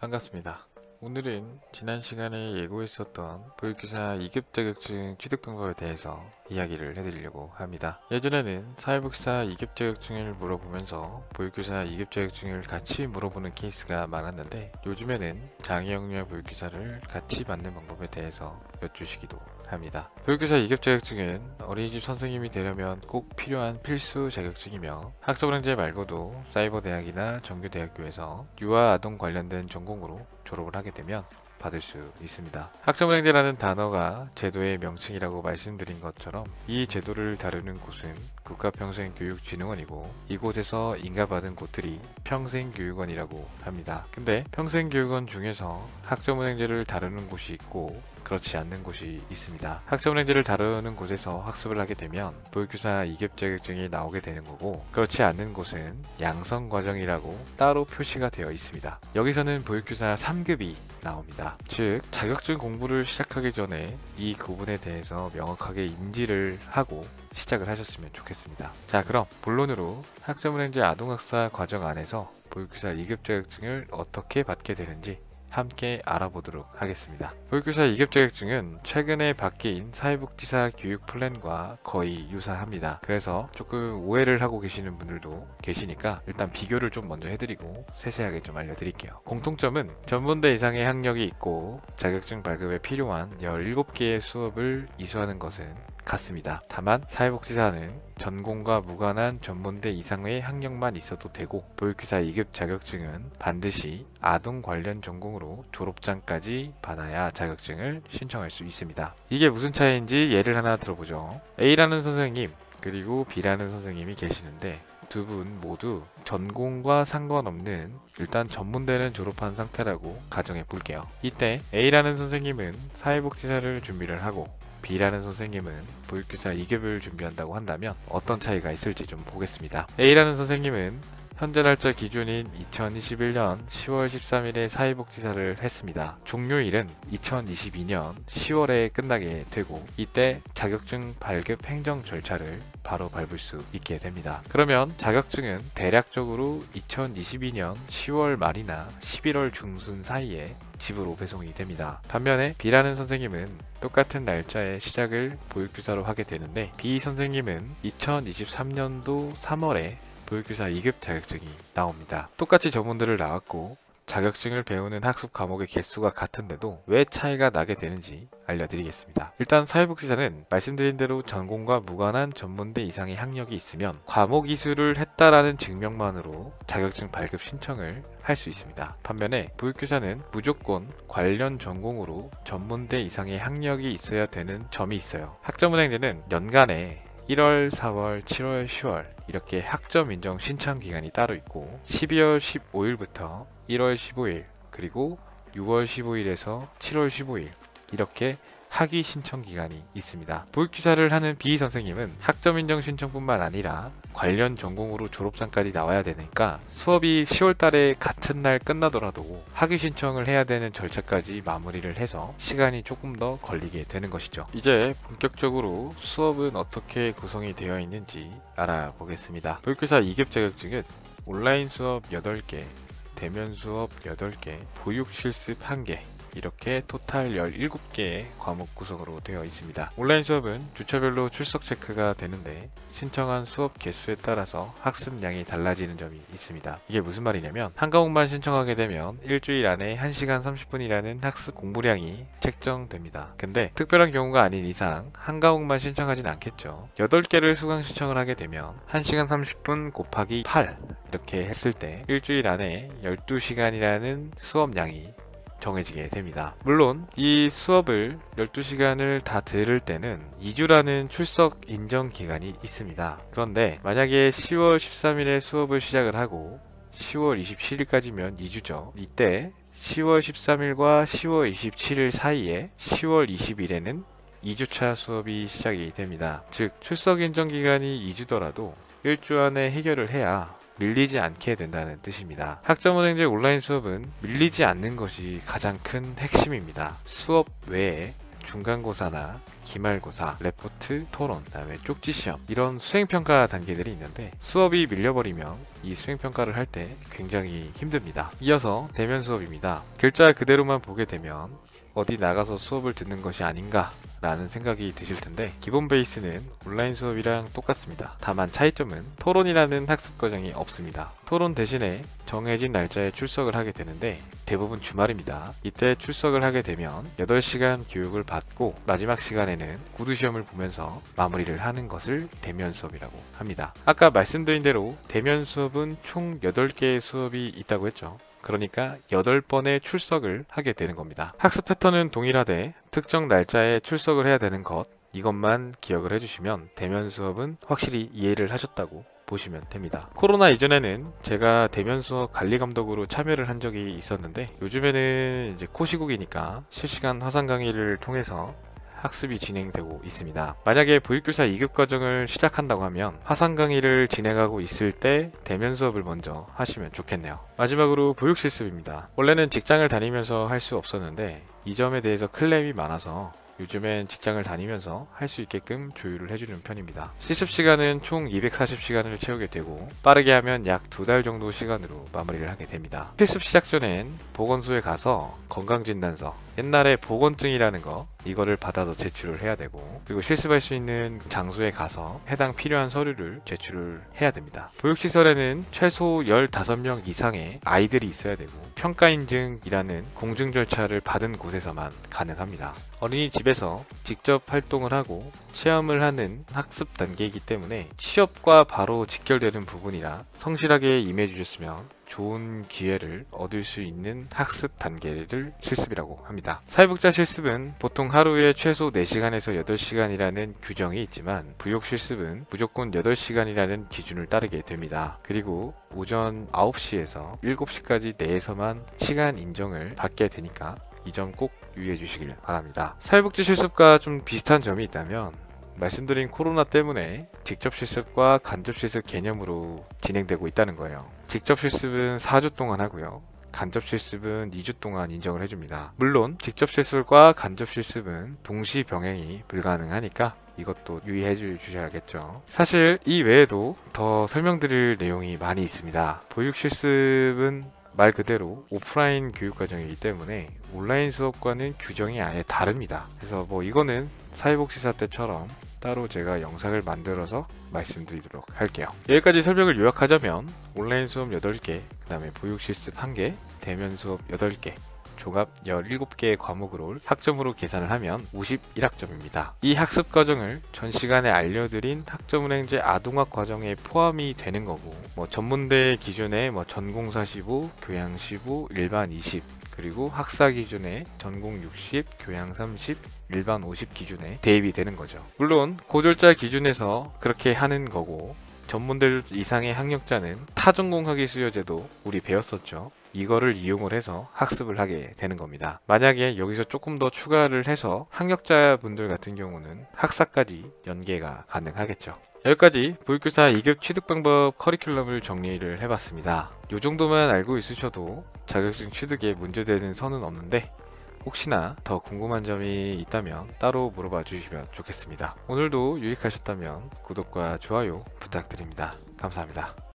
반갑습니다. 오늘은 지난 시간에 예고했었던 보육교사 2급 자격증 취득 방법에 대해서 이야기를 해드리려고 합니다. 예전에는 사회복지사 2급 자격증을 물어보면서 보육교사 2급 자격증을 같이 물어보는 케이스가 많았는데, 요즘에는 장애영유아 보육교사를 같이 받는 방법에 대해서 여쭈시기도 합니다. 보육교사 2급 자격증은 어린이집 선생님이 되려면 꼭 필요한 필수 자격증이며, 학점은행제 말고도 사이버대학이나 정규대학교에서 유아 아동 관련된 전공으로 졸업을 하게 되면 받을 수 있습니다. 학점은행제라는 단어가 제도의 명칭이라고 말씀드린 것처럼 이 제도를 다루는 곳은 국가평생교육진흥원이고, 이곳에서 인가받은 곳들이 평생교육원이라고 합니다. 근데 평생교육원 중에서 학점은행제를 다루는 곳이 있고 그렇지 않는 곳이 있습니다. 학점은행제를 다루는 곳에서 학습을 하게 되면 보육교사 2급 자격증이 나오게 되는 거고, 그렇지 않는 곳은 양성과정이라고 따로 표시가 되어 있습니다. 여기서는 보육교사 3급이 나옵니다. 즉, 자격증 공부를 시작하기 전에 이 구분에 대해서 명확하게 인지를 하고 시작을 하셨으면 좋겠습니다. 자, 그럼 본론으로 학점은행제 아동학사 과정 안에서 보육교사 2급 자격증을 어떻게 받게 되는지 함께 알아보도록 하겠습니다. 보육교사 2급 자격증은 최근에 바뀐 사회복지사 교육 플랜과 거의 유사합니다. 그래서 조금 오해를 하고 계시는 분들도 계시니까 일단 비교를 좀 먼저 해드리고 세세하게 좀 알려드릴게요. 공통점은 전문대 이상의 학력이 있고 자격증 발급에 필요한 17개의 수업을 이수하는 것은 같습니다. 다만 사회복지사는 전공과 무관한 전문대 이상의 학력만 있어도 되고, 보육교사 2급 자격증은 반드시 아동 관련 전공으로 졸업장까지 받아야 자격증을 신청할 수 있습니다. 이게 무슨 차이인지 예를 하나 들어보죠. A라는 선생님 그리고 B라는 선생님이 계시는데, 두 분 모두 전공과 상관없는 일단 전문대는 졸업한 상태라고 가정해 볼게요. 이때 A라는 선생님은 사회복지사를 준비를 하고 B라는 선생님은 보육교사 2급을 준비한다고 한다면 어떤 차이가 있을지 좀 보겠습니다. A라는 선생님은 현재 날짜 기준인 2021년 10월 13일에 사회복지사를 했습니다. 종료일은 2022년 10월에 끝나게 되고, 이때 자격증 발급 행정 절차를 바로 밟을 수 있게 됩니다. 그러면 자격증은 대략적으로 2022년 10월 말이나 11월 중순 사이에 집으로 배송이 됩니다. 반면에 B라는 선생님은 똑같은 날짜에 시작을 보육교사로 하게 되는데, B 선생님은 2023년도 3월에 보육교사 2급 자격증이 나옵니다. 똑같이 전문대를 나왔고 자격증을 배우는 학습 과목의 개수가 같은데도 왜 차이가 나게 되는지 알려드리겠습니다. 일단 사회복지사는 말씀드린 대로 전공과 무관한 전문대 이상의 학력이 있으면 과목 이수를 했다라는 증명만으로 자격증 발급 신청을 할 수 있습니다. 반면에 보육교사는 무조건 관련 전공으로 전문대 이상의 학력이 있어야 되는 점이 있어요. 학점은행제는 연간에 1월, 4월, 7월, 10월 이렇게 학점 인정 신청 기간이 따로 있고, 12월 15일부터 1월 15일 그리고 6월 15일에서 7월 15일 이렇게 학위 신청 기간이 있습니다. 보육교사를 하는 B 선생님은 학점 인정 신청뿐만 아니라 관련 전공으로 졸업장까지 나와야 되니까 수업이 10월 달에 같은 날 끝나더라도 학위 신청을 해야 되는 절차까지 마무리를 해서 시간이 조금 더 걸리게 되는 것이죠. 이제 본격적으로 수업은 어떻게 구성이 되어 있는지 알아보겠습니다. 보육교사 2급 자격증은 온라인 수업 8개, 대면 수업 8개, 보육 실습 1개, 이렇게 토탈 17개의 과목 구성으로 되어 있습니다. 온라인 수업은 주처별로 출석 체크가 되는데 신청한 수업 개수에 따라서 학습량이 달라지는 점이 있습니다. 이게 무슨 말이냐면, 한 과목만 신청하게 되면 일주일 안에 1시간 30분이라는 학습 공부량이 책정됩니다. 근데 특별한 경우가 아닌 이상 한 과목만 신청하진 않겠죠. 8개를 수강 신청을 하게 되면 1시간 30분 곱하기 8 이렇게 했을 때 일주일 안에 12시간이라는 수업량이 정해지게 됩니다. 물론 이 수업을 12시간을 다 들을 때는 2주라는 출석 인정 기간이 있습니다. 그런데 만약에 10월 13일에 수업을 시작을 하고 10월 27일까지면 2주죠. 이때 10월 13일과 10월 27일 사이에 10월 20일에는 2주차 수업이 시작이 됩니다. 즉, 출석 인정 기간이 2주더라도 1주 안에 해결을 해야 밀리지 않게 된다는 뜻입니다. 학점은행제 온라인 수업은 밀리지 않는 것이 가장 큰 핵심입니다. 수업 외에 중간고사나 기말고사, 레포트, 토론, 그다음에 쪽지시험 이런 수행평가 단계들이 있는데 수업이 밀려버리면 이 수행평가를 할 때 굉장히 힘듭니다. 이어서 대면 수업입니다. 글자 그대로만 보게 되면 어디 나가서 수업을 듣는 것이 아닌가 라는 생각이 드실 텐데 기본 베이스는 온라인 수업이랑 똑같습니다. 다만 차이점은 토론이라는 학습 과정이 없습니다. 토론 대신에 정해진 날짜에 출석을 하게 되는데 대부분 주말입니다. 이때 출석을 하게 되면 8시간 교육을 받고 마지막 시간에는 구두시험을 보면서 마무리를 하는 것을 대면 수업이라고 합니다. 아까 말씀드린 대로 대면 수업은 총 8개의 수업이 있다고 했죠. 그러니까 8번의 출석을 하게 되는 겁니다. 학습 패턴은 동일하되 특정 날짜에 출석을 해야 되는 것, 이것만 기억을 해주시면 대면 수업은 확실히 이해를 하셨다고 보시면 됩니다. 코로나 이전에는 제가 대면 수업 관리 감독으로 참여를 한 적이 있었는데 요즘에는 이제 코시국이니까 실시간 화상 강의를 통해서 학습이 진행되고 있습니다. 만약에 보육교사 2급 과정을 시작한다고 하면 화상 강의를 진행하고 있을 때 대면 수업을 먼저 하시면 좋겠네요. 마지막으로 보육 실습입니다. 원래는 직장을 다니면서 할 수 없었는데 이 점에 대해서 클레임이 많아서 요즘엔 직장을 다니면서 할 수 있게끔 조율을 해주는 편입니다. 실습 시간은 총 240시간을 채우게 되고 빠르게 하면 약 2달 정도 시간으로 마무리를 하게 됩니다. 실습 시작 전엔 보건소에 가서 건강진단서, 옛날에 보건증이라는 거 이거를 받아서 제출을 해야 되고 그리고 실습할 수 있는 장소에 가서 해당 필요한 서류를 제출을 해야 됩니다. 보육시설에는 최소 15명 이상의 아이들이 있어야 되고 평가인증이라는 공증 절차를 받은 곳에서만 가능합니다. 어린이집에서 직접 활동을 하고 체험을 하는 학습 단계이기 때문에 취업과 바로 직결되는 부분이라 성실하게 임해주셨으면 좋은 기회를 얻을 수 있는 학습 단계를 실습이라고 합니다. 사회복자 실습은 보통 하루에 최소 4시간에서 8시간이라는 규정이 있지만 부욕 실습은 무조건 8시간이라는 기준을 따르게 됩니다. 그리고 오전 9시에서 7시까지 내에서만 시간 인정을 받게 되니까 이 점 꼭 유의해 주시길 바랍니다. 사회복지 실습과 좀 비슷한 점이 있다면 말씀드린 코로나 때문에 직접 실습과 간접 실습 개념으로 진행되고 있다는 거예요. 직접 실습은 4주 동안 하고요. 간접 실습은 2주 동안 인정을 해줍니다. 물론 직접 실습과 간접 실습은 동시 병행이 불가능하니까 이것도 유의해 주셔야겠죠. 사실 이 외에도 더 설명드릴 내용이 많이 있습니다. 보육 실습은 말 그대로 오프라인 교육 과정이기 때문에 온라인 수업과는 규정이 아예 다릅니다. 그래서 이거는 사회복지사 때처럼 따로 제가 영상을 만들어서 말씀드리도록 할게요. 여기까지 설명을 요약하자면 온라인 수업 8개, 그 다음에 보육 실습 1개, 대면 수업 8개, 종합 17개의 과목으로 학점으로 계산을 하면 51학점입니다. 이 학습 과정을 전 시간에 알려드린 학점은행제 아동학 과정에 포함이 되는 거고 전문대 기준에 전공 45, 교양 15, 일반 20 그리고 학사 기준에 전공 60, 교양 30, 일반 50 기준에 대입이 되는 거죠. 물론 고졸자 기준에서 그렇게 하는 거고 전문대 이상의 학력자는 타전공학위 수요제도 우리 배웠었죠. 이거를 이용을 해서 학습을 하게 되는 겁니다. 만약에 여기서 조금 더 추가를 해서 학력자분들 같은 경우는 학사까지 연계가 가능하겠죠. 여기까지 보육교사 2급 취득 방법 커리큘럼을 정리를 해봤습니다. 이 정도만 알고 있으셔도 자격증 취득에 문제되는 선은 없는데 혹시나 더 궁금한 점이 있다면 따로 물어봐 주시면 좋겠습니다. 오늘도 유익하셨다면 구독과 좋아요 부탁드립니다. 감사합니다.